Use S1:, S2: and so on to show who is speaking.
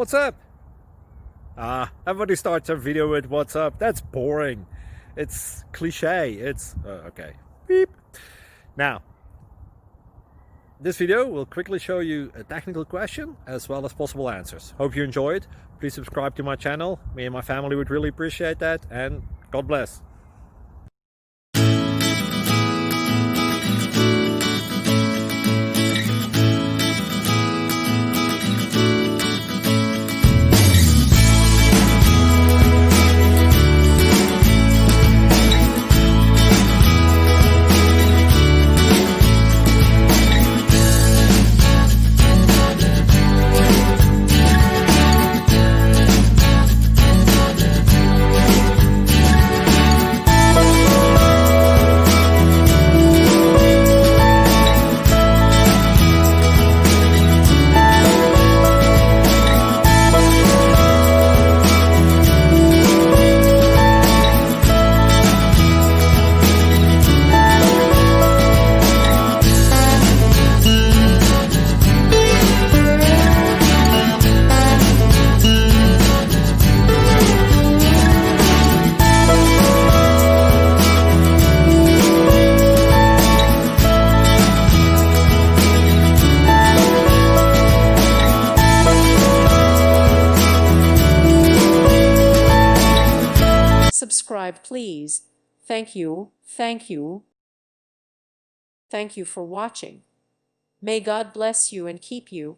S1: What's up? Everybody starts a video with what's up. That's boring. It's cliche. It's okay. Beep. Now, this video will quickly show you a technical question as well as possible answers. Hope you enjoyed. Please subscribe to my channel. Me and my family would really appreciate that, and God bless.
S2: Subscribe, please. Thank you, thank you. Thank you for watching. May God bless you and keep you.